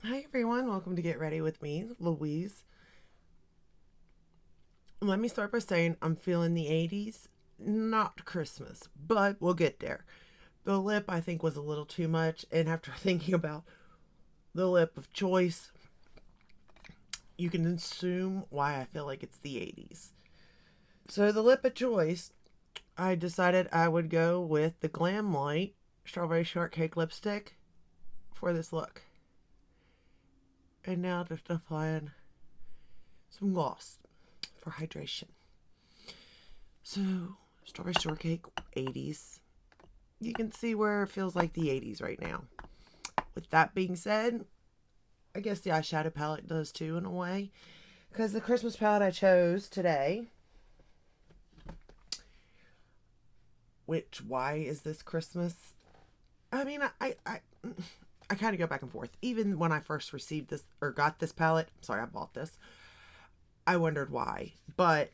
Hi everyone, welcome to Get Ready with me, Louise. Let me start by saying I'm feeling the 80s, not Christmas, but we'll get there. The lip I think was a little too much, and after thinking about the lip of choice, you can assume why I feel like it's the 80s. So the lip of choice, I decided I would go with the Glam Light Strawberry Shortcake Lipstick for this look. And now just applying some gloss for hydration. So, Strawberry Shortcake, 80s. You can see where it feels like the 80s right now. With that being said, I guess the eyeshadow palette does too in a way. Because the Christmas palette I chose today, which, why is this Christmas? I mean, I kind of go back and forth. Even when I first received this or got this palette, sorry, I bought this, I wondered why. But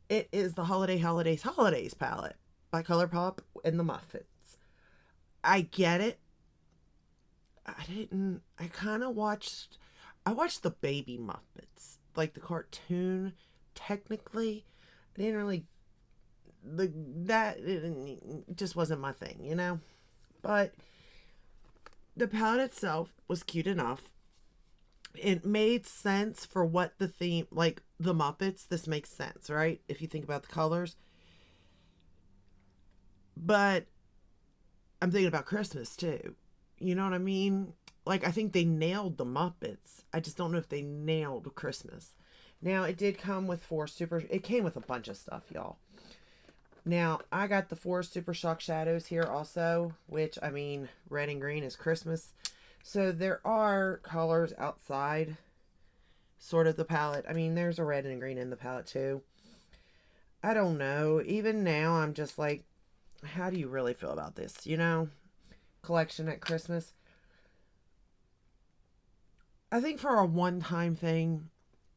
it is the Holidays palette by ColourPop and the Muppets. I get it. I kind of I watched the Baby Muppets, like the cartoon. Technically, I didn't really, that it just wasn't my thing, you know? But the palette itself was cute enough. It made sense for what the theme, like the Muppets, this makes sense, right? If you think about the colors. But I'm thinking about Christmas too. You know what I mean? Like, I think they nailed the Muppets. I just don't know if they nailed Christmas. Now, it did come with it came with a bunch of stuff, y'all. Now, I got the four Super Shock Shadows here also, which, I mean, red and green is Christmas. So there are colors outside sort of the palette. I mean, there's a red and a green in the palette too. I don't know. Even now, I'm just like, how do you really feel about this? You know, collection at Christmas. I think for a one time thing,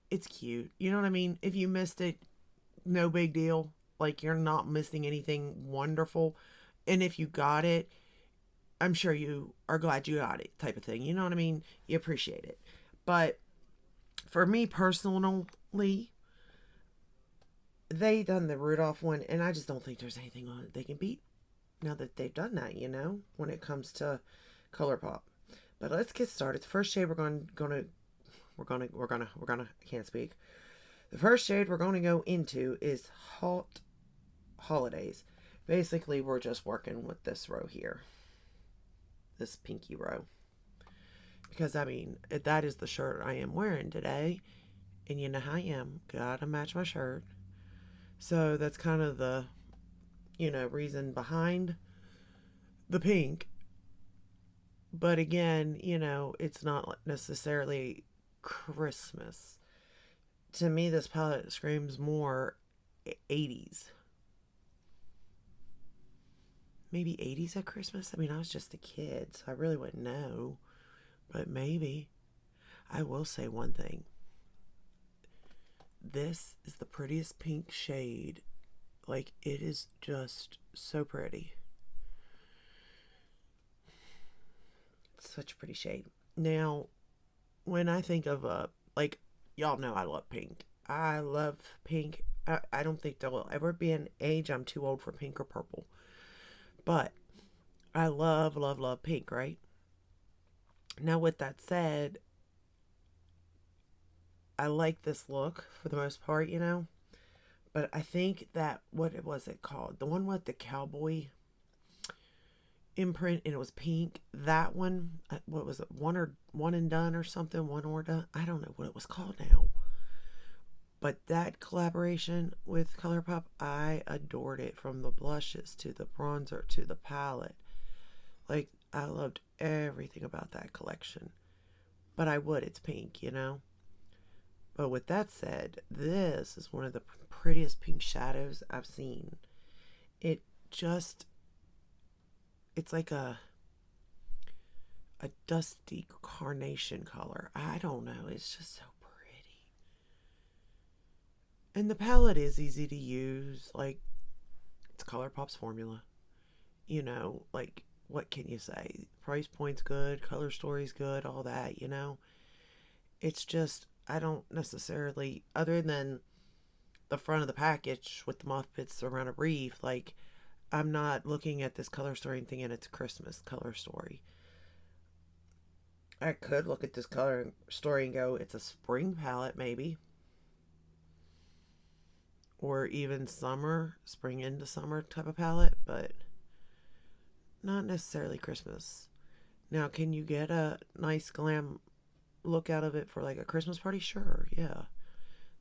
it's cute. You know what I mean? If you missed it, no big deal. Like, you're not missing anything wonderful. And if you got it, I'm sure you are glad you got it, type of thing. You know what I mean? You appreciate it. But for me personally, they done the Rudolph one, and I just don't think there's anything on it they can beat now that they've done that, you know, when it comes to ColourPop. But let's get started. The first shade I can't speak. The first shade we're going to go into is Hot Holidays. Basically, we're just working with this row here, this pinky row. Because, I mean, that is the shirt I am wearing today. And you know how I am. Gotta match my shirt. So that's kind of the, reason behind the pink. But again, it's not necessarily Christmas. To me, this palette screams more 80s. Maybe 80s at Christmas? I mean, I was just a kid, so I really wouldn't know. But maybe. I will say one thing. This is the prettiest pink shade. Like, it is just so pretty. It's such a pretty shade. Now, when I think of like, y'all know I love pink. I love pink. I don't think there will ever be an age I'm too old for pink or purple. But I love, love, love pink, right? Now, with that said, I like this look for the most part, you know? But I think that, what was it called? The one with the cowboy imprint and it was pink. That one, what was it? One and done or something? One or done? I don't know what it was called now. But that collaboration with ColourPop, I adored it, from the blushes to the bronzer to the palette. Like, I loved everything about that collection. But it's pink, you know? But with that said, this is one of the prettiest pink shadows I've seen. It just, it's like a dusty carnation color. I don't know. It's just so pretty. And the palette is easy to use. Like, it's ColourPop's formula. Like, what can you say? price point's good, color story's good, all that, It's just, I don't necessarily, other than the front of the package with the Muppets around a reef, like, I'm not looking at this color story and thinking it's a Christmas color story. I could look at this color story and go, it's a spring palette, maybe. Or even summer, spring into summer type of palette, but not necessarily Christmas. Now, can you get a nice glam look out of it for like a Christmas party? Sure, yeah.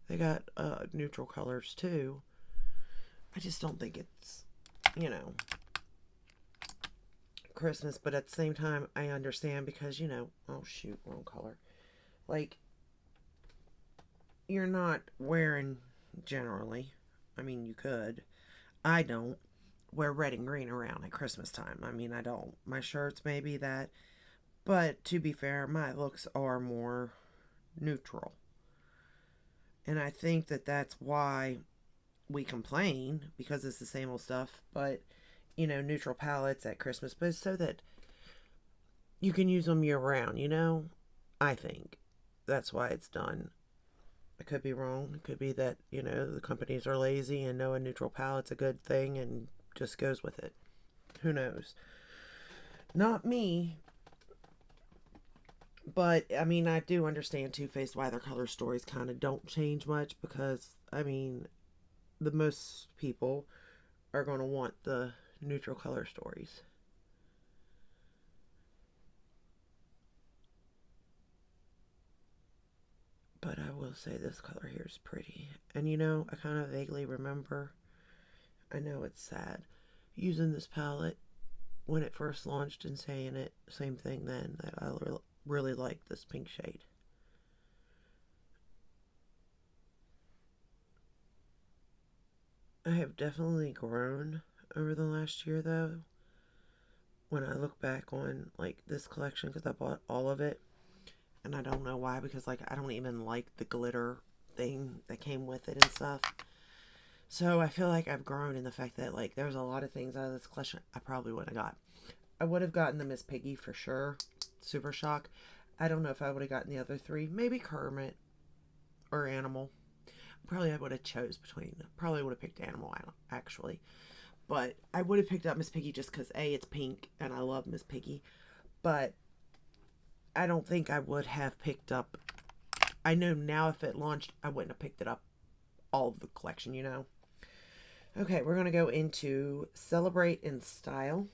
They got neutral colors too. I just don't think it's, Christmas, but at the same time, I understand because, oh shoot, wrong color. Like, you're not wearing generally, I mean, you could. I don't wear red and green around at Christmas time. I mean, I don't. My shirts maybe that, but to be fair, my looks are more neutral. And I think that that's why we complain, because it's the same old stuff, but neutral palettes at Christmas, but it's so that you can use them year round, I think that's why it's done. I could be wrong. It could be that, the companies are lazy and know a neutral palette's a good thing and just goes with it. Who knows? Not me. But, I mean, I do understand Too Faced why their color stories kind of don't change much because, I mean, the most people are going to want the neutral color stories. But I will say this color here is pretty. And I kind of vaguely remember, I know it's sad, using this palette when it first launched and saying it, same thing then, that I really like this pink shade. I have definitely grown over the last year though. When I look back on like this collection, because I bought all of it, and I don't know why, because like I don't even like the glitter thing that came with it and stuff. So I feel like I've grown in the fact that like there's a lot of things out of this collection I probably wouldn't have got. I would have gotten the Miss Piggy for sure. Super Shock. I don't know if I would have gotten the other three. Maybe Kermit or Animal. Probably I would have chose between. Probably would have picked Animal actually. But I would have picked up Miss Piggy just because A, it's pink and I love Miss Piggy. But I don't think I would have picked up. I know now if it launched, I wouldn't have picked it up all of the collection, Okay, we're going to go into Celebrate in Style.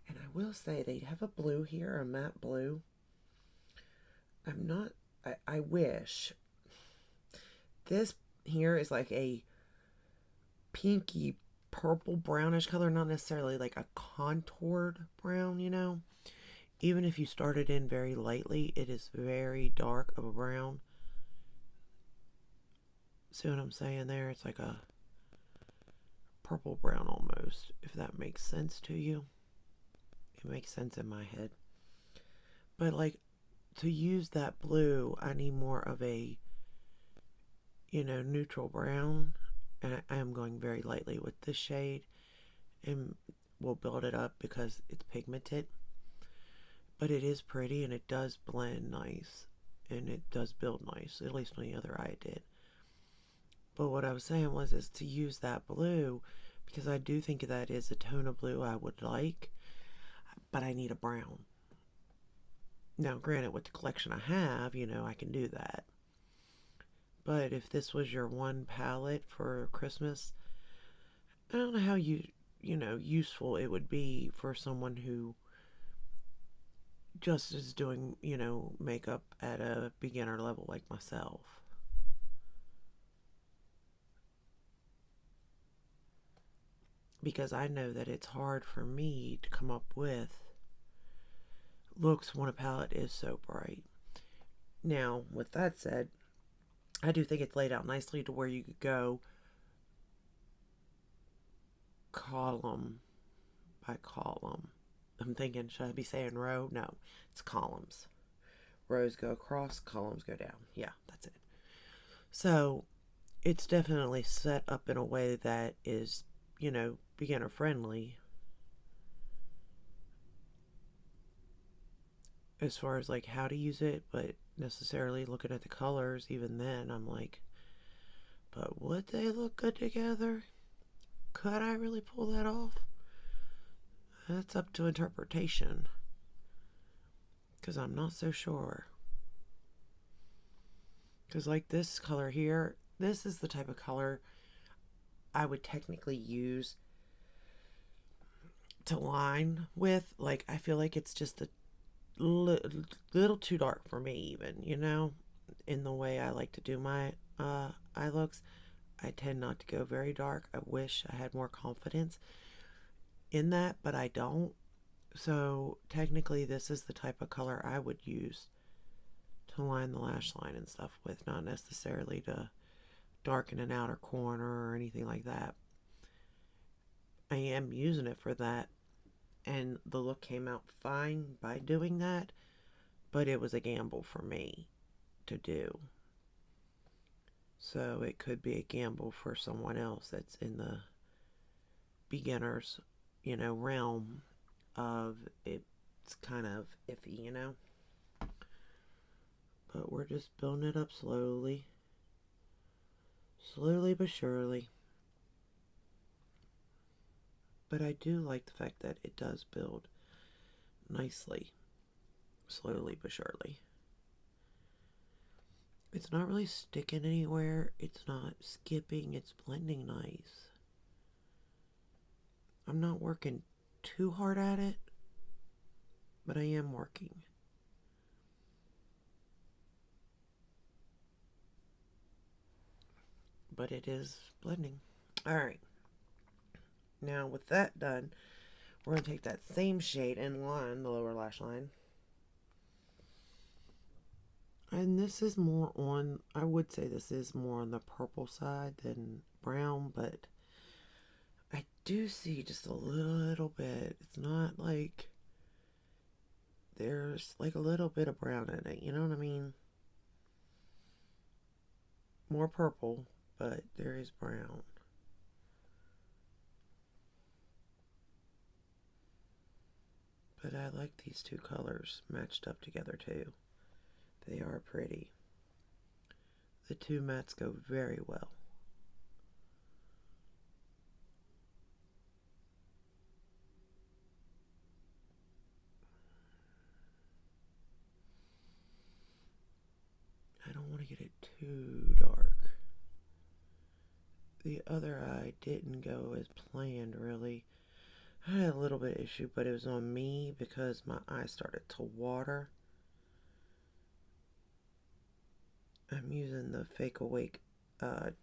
And I will say they have a blue here, a matte blue. I wish. This here is like a pinky purple brownish color, not necessarily like a contoured brown, Even if you started in very lightly, it is very dark of a brown. See what I'm saying there? It's like a purple brown almost, if that makes sense to you. It makes sense in my head. But like, to use that blue, I need more of a, neutral brown. And I am going very lightly with this shade. And we'll build it up because it's pigmented. But it is pretty and it does blend nice. And it does build nice. At least on the other eye it did. But what I was saying is to use that blue, because I do think that is a tone of blue I would like, but I need a brown. Now, granted, with the collection I have, I can do that. But if this was your one palette for Christmas, I don't know how useful it would be for someone who just is doing, makeup at a beginner level like myself. Because I know that it's hard for me to come up with looks when a palette is so bright. Now, with that said, I do think it's laid out nicely to where you could go column by column. I'm thinking, should I be saying row? No, it's columns. Rows go across, columns go down. Yeah, that's it. So, it's definitely set up in a way that is, beginner friendly. as far as like how to use it, but necessarily looking at the colors, even then, I'm like, but would they look good together? Could I really pull that off? That's up to interpretation, because I'm not so sure. Because like this color here, this is the type of color I would technically use to line with. Like, I feel like it's just a little too dark for me, even, in the way I like to do my eye looks. I tend not to go very dark. I wish I had more confidence in that, but I don't. So technically this is the type of color I would use to line the lash line and stuff with, not necessarily to darken an outer corner or anything like that. I am using it for that, and the look came out fine by doing that, but it was a gamble for me to do. So it could be a gamble for someone else that's in the beginners, realm of it's kind of iffy. But we're just building it up slowly. Slowly but surely. But I do like the fact that it does build nicely. Slowly but surely. It's not really sticking anywhere. It's not skipping. It's blending nice. I'm not working too hard at it, but I am working. But it is blending. Alright. Now with that done, we're going to take that same shade and line the lower lash line. And this is more on, I would say this is more on the purple side than brown, but I do see just a little bit. It's not like there's like a little bit of brown in it, you know what I mean? More purple, but there is brown. But I like these two colors matched up together too. They are pretty. The two mattes go very well. I don't want to get it too dark. The other eye didn't go as planned, really. I had a little bit of issue, but it was on me because my eye started to water. I'm using the Fake Awake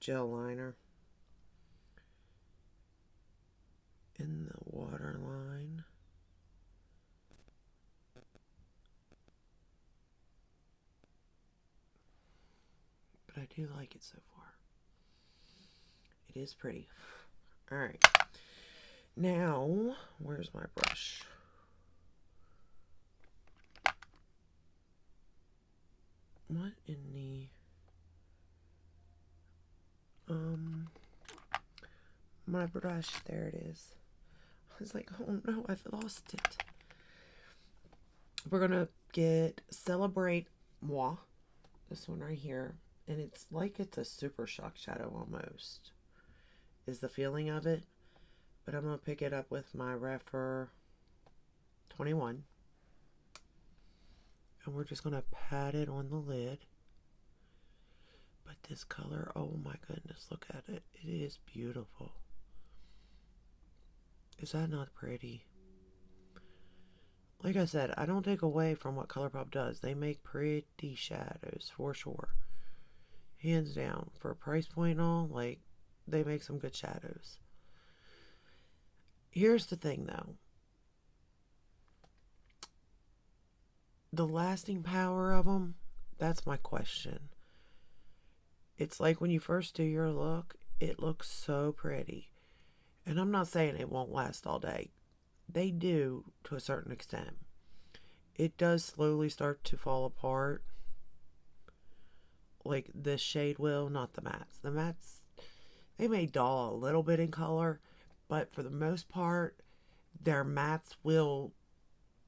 gel liner in the waterline. But I do like it so far. It is pretty. Alright. Now, where's my brush? What in the... my brush, there it is. I was like, oh no, I've lost it. We're gonna get Celebrate Moi, this one right here, and it's like it's a super shock shadow almost, is the feeling of it. But I'm gonna pick it up with my Refer 21, and we're just gonna pat it on the lid. But this color, oh my goodness, look at it. It is beautiful. Is that not pretty? Like I said, I don't take away from what ColourPop does. They make pretty shadows, for sure. Hands down. For a price point and all, like, they make some good shadows. Here's the thing, though. The lasting power of them, that's my question. It's like when you first do your look, it looks so pretty. And I'm not saying it won't last all day. They do, to a certain extent. It does slowly start to fall apart. Like this shade will, not the mattes. The mattes, they may dull a little bit in color, but for the most part, their mattes will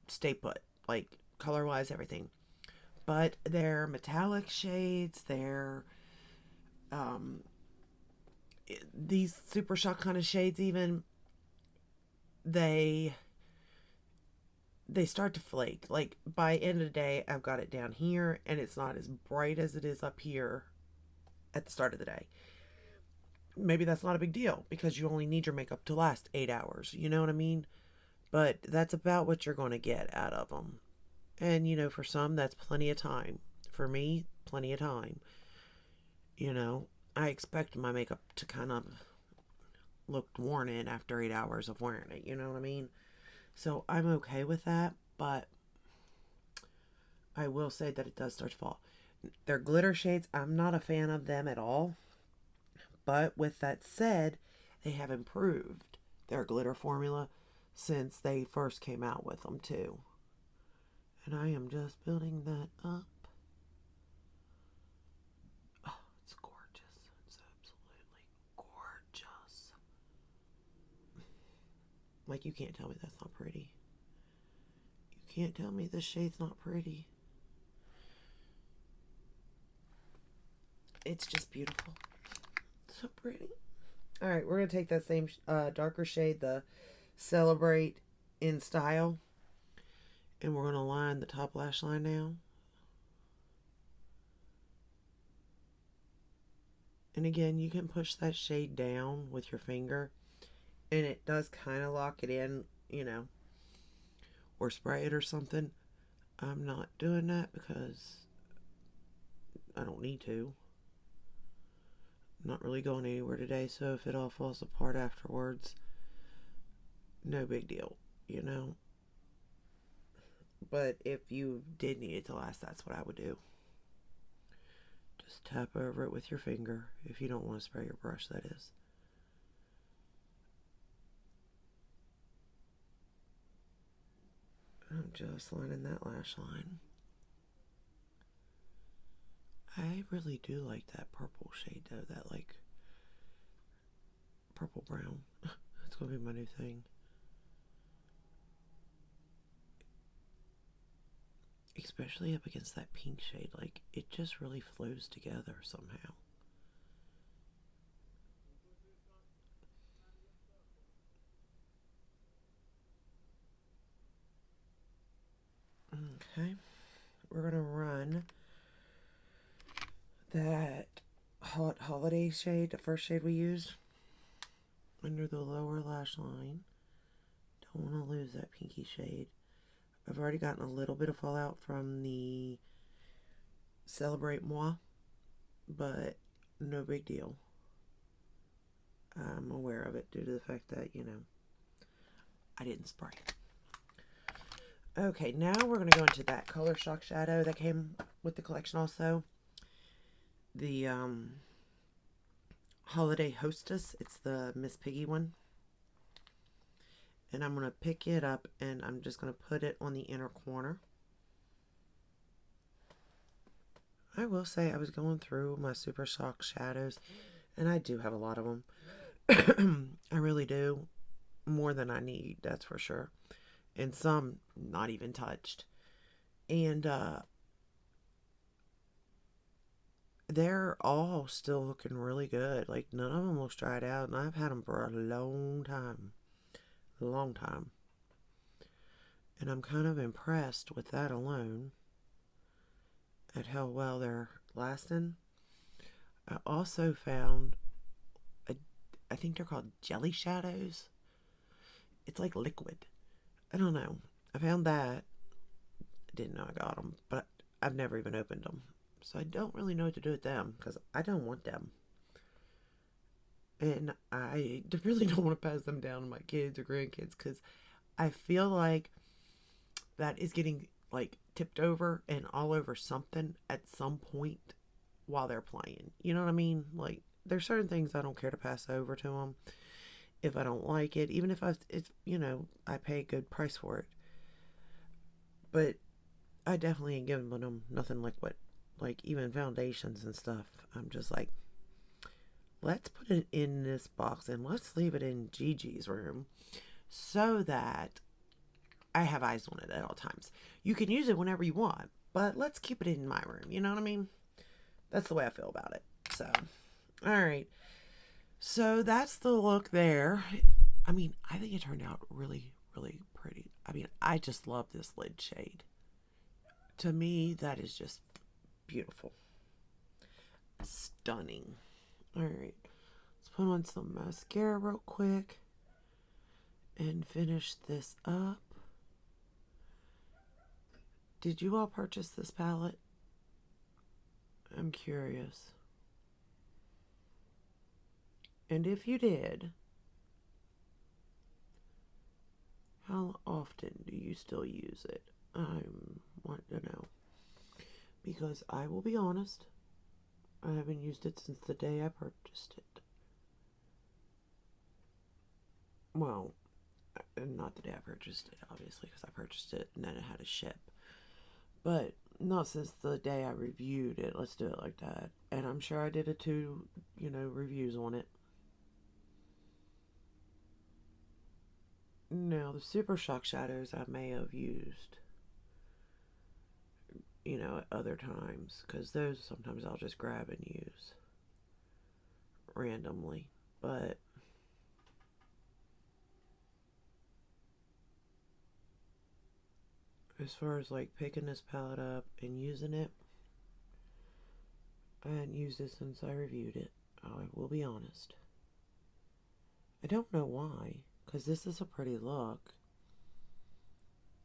stay put. Like, color wise, everything. But they're metallic shades. They're um, these Super Shock kind of shades. Even they start to flake. Like by end of the day, I've got it down here, and it's not as bright as it is up here at the start of the day. Maybe that's not a big deal because you only need your makeup to last 8 hours. You know what I mean? But that's about what you're going to get out of them. And, for some, that's plenty of time. For me, plenty of time. I expect my makeup to kind of look worn in after 8 hours of wearing it. You know what I mean? So I'm okay with that. But I will say that it does start to fall. They're glitter shades. I'm not a fan of them at all. But with that said, they have improved their glitter formula since they first came out with them too. And I am just building that up. Oh, it's gorgeous. It's absolutely gorgeous. Like, you can't tell me that's not pretty. You can't tell me this shade's not pretty. It's just beautiful. So pretty. Alright, we're going to take that same darker shade, the Celebrate in Style. And we're going to line the top lash line now. And again, you can push that shade down with your finger. And it does kind of lock it in, or spray it or something. I'm not doing that because I don't need to. I'm not really going anywhere today, so if it all falls apart afterwards, no big deal, But if you did need it to last, that's what I would do. Just tap over it with your finger if you don't want to spray your brush, that is. I'm just lining that lash line. I really do like that purple shade though, that like purple brown. That's going to be my new thing. Especially up against that pink shade, like it just really flows together somehow. Okay, we're gonna run that Hot Holiday shade, the first shade we used, under the lower lash line. Don't want to lose that pinky shade. I've already gotten a little bit of fallout from the Celebrate Moi, but no big deal. I'm aware of it due to the fact that, I didn't spray. Okay, now we're going to go into that Color Shock shadow that came with the collection also. The Holiday Hostess. It's the Miss Piggy one. And I'm going to pick it up and I'm just going to put it on the inner corner. I will say I was going through my Super Shock shadows, and I do have a lot of them. I really do. More than I need, that's for sure. And some not even touched. And they're all still looking really good. Like, none of them looks dried out, and I've had them for a long time. A long time. And I'm kind of impressed with that alone at how well they're lasting. I also found, I think they're called jelly shadows. It's like liquid. I don't know. I found that. I didn't know I got them, but I've never even opened them. So I don't really know what to do with them because I don't want them. And I really don't want to pass them down to my kids or grandkids because I feel like that is getting like tipped over and all over something at some point while they're playing. You know what I mean? Like, there's certain things I don't care to pass over to them if I don't like it, even if I pay a good price for it. But I definitely ain't giving them nothing liquid, like even foundations and stuff. I'm just like, let's put it in this box and let's leave it in Gigi's room so that I have eyes on it at all times. You can use it whenever you want, but let's keep it in my room. You know what I mean? That's the way I feel about it. So, all right. So that's the look there. I mean, I think it turned out really, really pretty. I mean, I just love this lid shade. To me, that is just beautiful. Stunning. All right. Let's put on some mascara real quick and finish this up. Did you all purchase this palette? I'm curious. And if you did, how often do you still use it? I want to know. Because I will be honest, I haven't used it since the day I purchased it. Well, not the day I purchased it, obviously, because I purchased it and then it had to ship. But not since the day I reviewed it. Let's do it like that. And I'm sure I did 2, reviews on it. Now, the Super Shock shadows I may have used, at other times. Because those sometimes I'll just grab and use randomly. But as far as like picking this palette up and using it, I hadn't used it since I reviewed it. I will be honest. I don't know why, because this is a pretty look.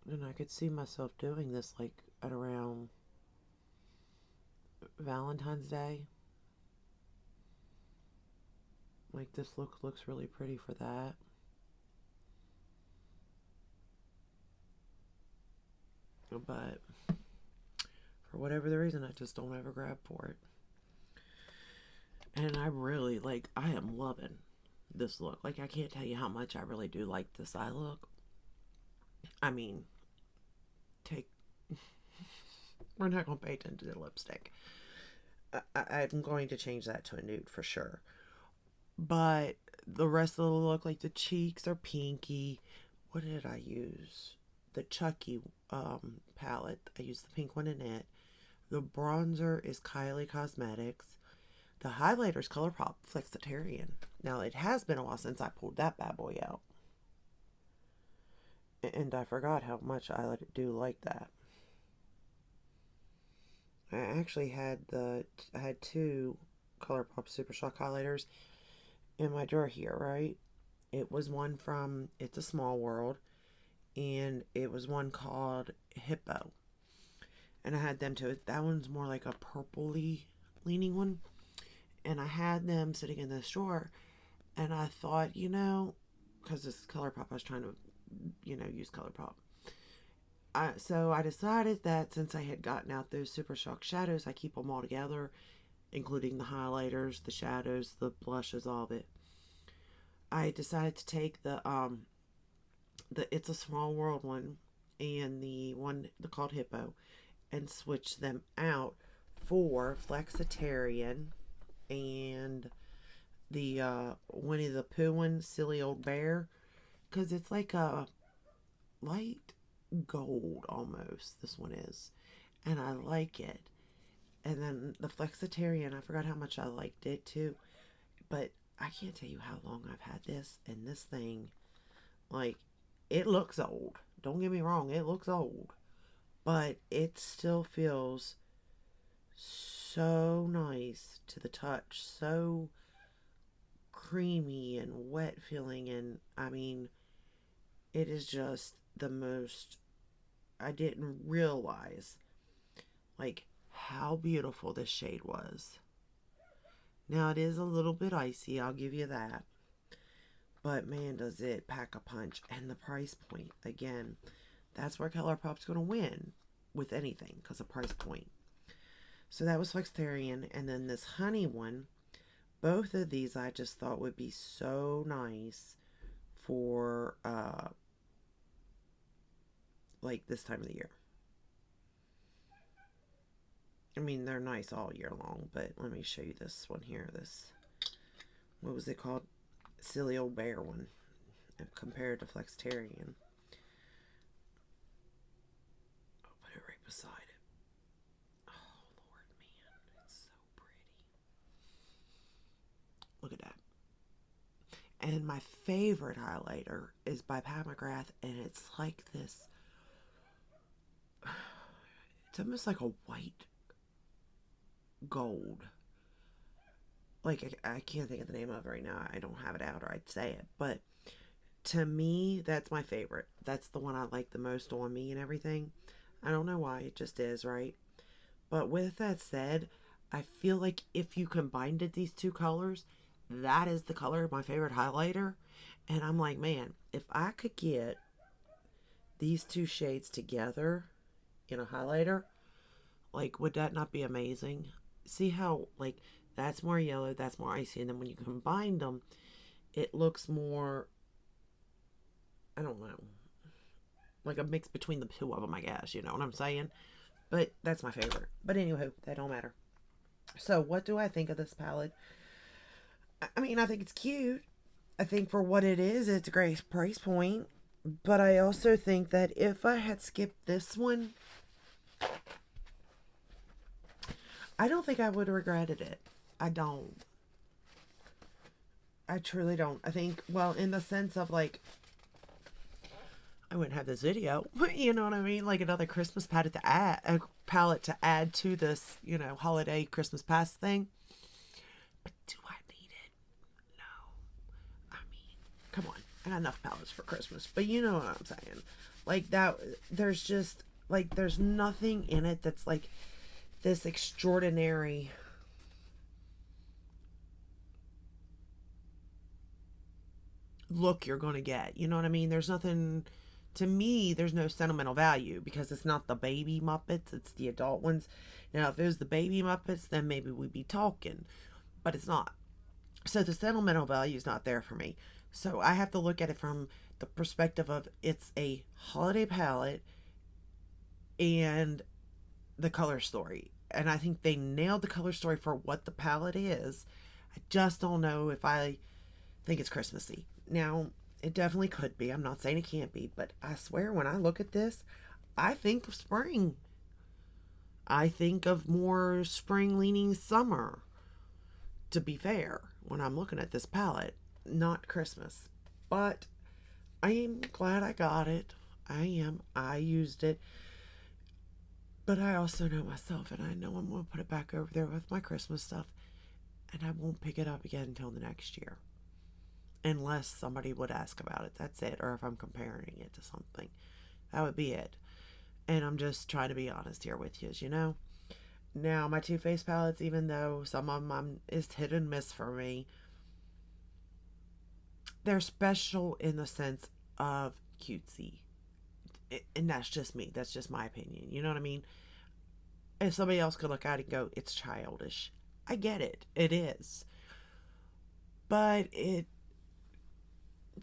And I could see myself doing this like at around Valentine's Day. Like this look looks really pretty for that. But for whatever the reason, I just don't ever grab for it. And I really, I am loving this look. Like, I can't tell you how much I really do like this eye look. I mean, we're not going to pay attention to the lipstick. I'm going to change that to a nude for sure. But the rest of the look, like the cheeks are pinky. What did I use? The Chucky palette. I used the pink one in it. The bronzer is Kylie Cosmetics. The highlighter's ColourPop Flexitarian. Now, it has been a while since I pulled that bad boy out. And I forgot how much I do like that. I actually had 2 ColourPop Super Shock highlighters in my drawer here, right? It was one from It's a Small World, and it was one called Hippo. And I had them too. That one's more like a purpley leaning one. And I had them sitting in this drawer, and I thought, because this is ColourPop, I was trying to, use ColourPop. So I decided that since I had gotten out those Super Shock shadows, I keep them all together, including the highlighters, the shadows, the blushes, all of it. I decided to take the It's a Small World one and the one called Hippo and switch them out for Flexitarian and the Winnie the Pooh one, Silly Old Bear, because it's like a light gold almost, this one is, and I like it. And then the Flexitarian, I forgot how much I liked it too, but I can't tell you how long I've had this, and this thing, it looks old. Don't get me wrong, it looks old, but it still feels so nice to the touch, so creamy and wet feeling, and I mean, it is just the most. I didn't realize how beautiful this shade was. Now it is a little bit icy, I'll give you that, but man, does it pack a punch. And the price point, again, that's where ColourPop's going to win with anything, because of price point. So that was Flexitarian. And then this honey one, both of these I just thought would be so nice for this time of the year. I mean, they're nice all year long, but let me show you this one here. This, what was it called? Silly Old Bear one, compared to Flexitarian. beside it. Oh, Lord, man. It's so pretty. Look at that. And my favorite highlighter is by Pat McGrath, and it's like this. It's almost like a white gold. Like, I can't think of the name of it right now. I don't have it out, or I'd say it. But to me, that's my favorite. That's the one I like the most on me and everything. I don't know why. It just is, right? But with that said, I feel like if you combined these two colors, that is the color of my favorite highlighter. And I'm like, man, if I could get these two shades together in a highlighter, like, would that not be amazing? See how, like, that's more yellow, that's more icy, and then when you combine them, it looks more, I don't know, like a mix between the two of them, I guess, you know what I'm saying? But that's my favorite. But anywho, that don't matter. So, what do I think of this palette? I mean, I think it's cute. I think for what it is, it's a great price point. But I also think that if I had skipped this one, I don't think I would have regretted it. I don't. I truly don't. I think, well, in the sense of like, I wouldn't have this video, you know what I mean? Like another Christmas palette to add, a palette to add to this, you know, holiday Christmas past thing. But do I need it? No. I mean, come on. I got enough palettes for Christmas, but you know what I'm saying. Like that, there's just, like, there's nothing in it that's like this extraordinary look you're going to get. You know what I mean? There's nothing, to me, there's no sentimental value because it's not the baby Muppets, it's the adult ones. Now, if it was the baby Muppets, then maybe we'd be talking, but it's not. So the sentimental value is not there for me. So I have to look at it from the perspective of it's a holiday palette and the color story. And I think they nailed the color story for what the palette is. I just don't know if I think it's Christmassy. Now, it definitely could be. I'm not saying it can't be, but I swear when I look at this, I think of spring. I think of more spring leaning summer, to be fair, when I'm looking at this palette, not Christmas. But I am glad I got it. I am. I used it. But I also know myself, and I know I'm going to put it back over there with my Christmas stuff, and I won't pick it up again until the next year. Unless somebody would ask about it. That's it. Or if I'm comparing it to something. That would be it. And I'm just trying to be honest here with you, you know? Now, my Too Faced palettes, even though some of them is hit and miss for me, they're special in the sense of cutesy. And that's just me. That's just my opinion. You know what I mean? If somebody else could look at it and go, it's childish. I get it. It is. But it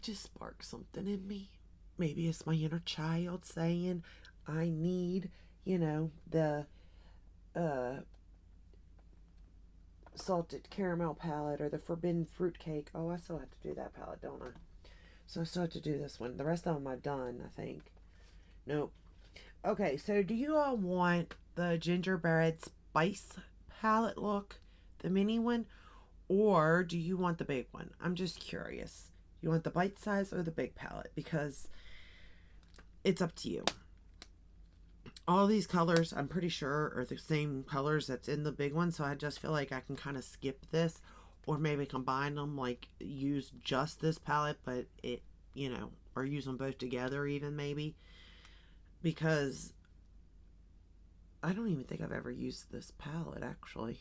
just sparks something in me. Maybe it's my inner child saying, I need, you know, the salted caramel palette or the forbidden fruit cake. Oh, I still have to do that palette, don't I? So I still have to do this one. The rest of them I've done, I think. Nope. Okay, so do you all want the gingerbread spice palette look, the mini one, or do you want the big one? I'm just curious. You want the bite size or the big palette? Because it's up to you. All these colors, I'm pretty sure, are the same colors that's in the big one, so I just feel like I can kind of skip this, or maybe combine them, like use just this palette, but it, you know, or use them both together even maybe, because I don't even think I've ever used this palette, actually.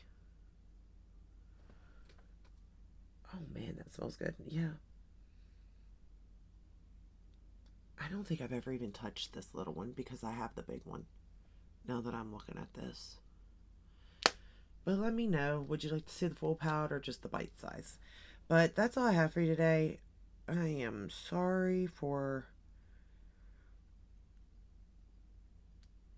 Oh man, that smells good. Yeah. I don't think I've ever even touched this little one because I have the big one. Now that I'm looking at this. But let me know, would you like to see the full palette or just the bite size? But that's all I have for you today. I am sorry for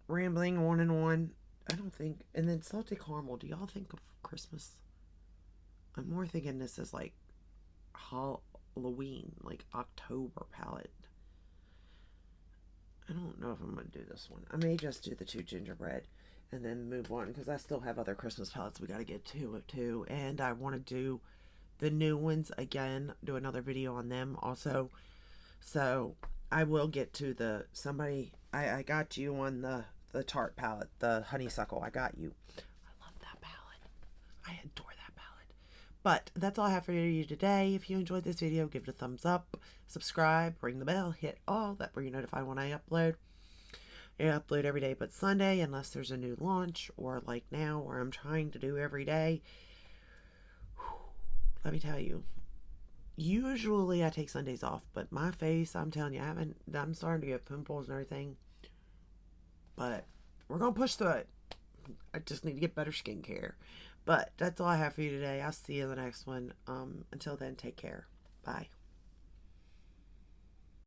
rambling on and on. I don't think. And then salted caramel. Do y'all think of Christmas? I'm more thinking this is like Halloween, like October palette. I don't know if I'm going to do this one. I may just do the 2 gingerbread and then move on because I still have other Christmas palettes we got to get to too. And I want to do the new ones again, do another video on them also. So I will get to the I got you on the tart palette, the honeysuckle. I got you. I love that palette. I adore that palette. But that's all I have for you today. If you enjoyed this video, give it a thumbs up, subscribe, ring the bell, hit all. That way you're notified when I upload. I upload every day but Sunday unless there's a new launch, or like now where I'm trying to do every day. Let me tell you, usually I take Sundays off, but my face, I'm telling you, I'm starting to get pimples and everything. But we're going to push through it. I just need to get better skincare. But that's all I have for you today. I'll see you in the next one. Until then, take care. Bye.